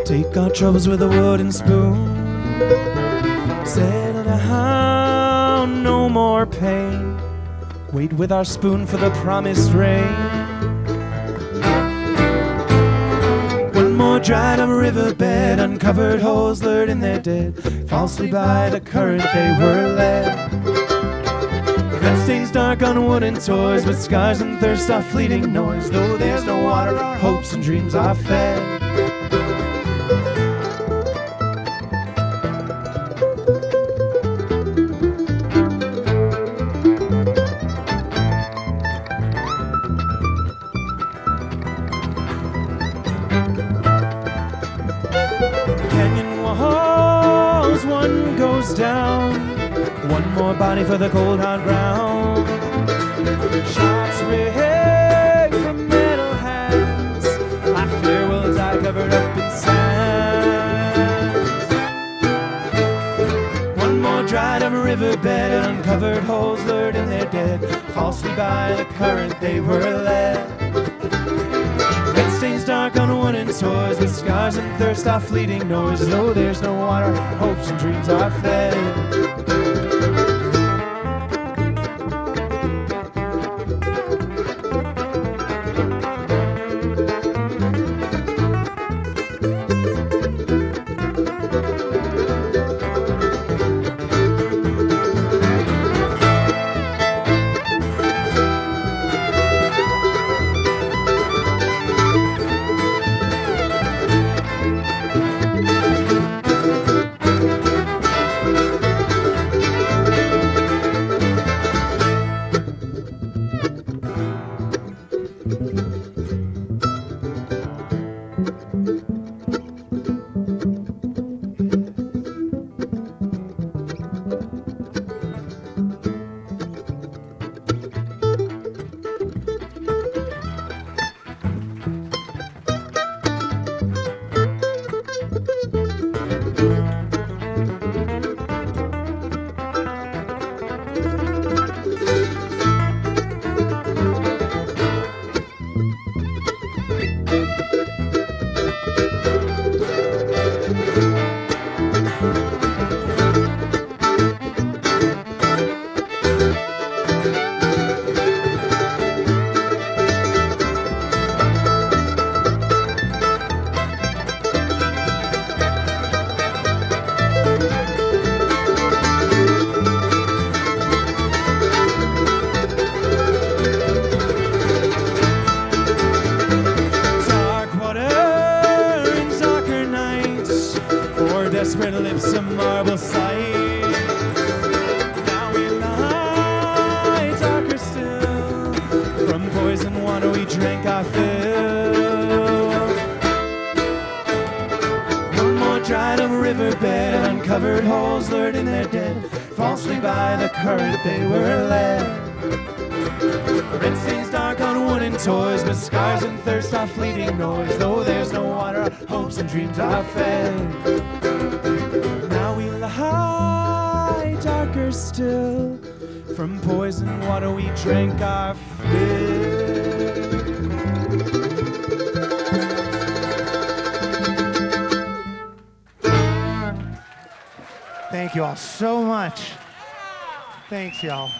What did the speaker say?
Take our troubles with a wooden spoon. Settle down, no more pain. Wait with our spoon for the promised rain. One more dried up riverbed, uncovered holes lured in their dead. Falsely by the current they were led. Red stains dark on wooden toys, with scars and thirst our fleeting noise. Though there's no water, our hopes and dreams are fed. Canyon walls, one goes down. One more body for the cold hard ground. Shots ring from metal hands. I fear we'll die covered up in sand. One more dried up riverbed, uncovered holes lured in their dead. Falsely by the current they were led. Red stains dark on wooden toys, with scars and thirst our fleeting noise. Though there's no water, hopes and dreams are fed. Desperate lips of marble sight. Now we lie darker still. From poison water we drank our fill. One more dried up riverbed, uncovered holes lured in their dead. Falsely by the current they were led. Red stains dark on wooden toys, with scars and thirst our fleeting noise. Though there's no water, our hopes and dreams are fed. Now we lie darker still. From poison water we drank our fill. Thank you all so much. Thanks, y'all.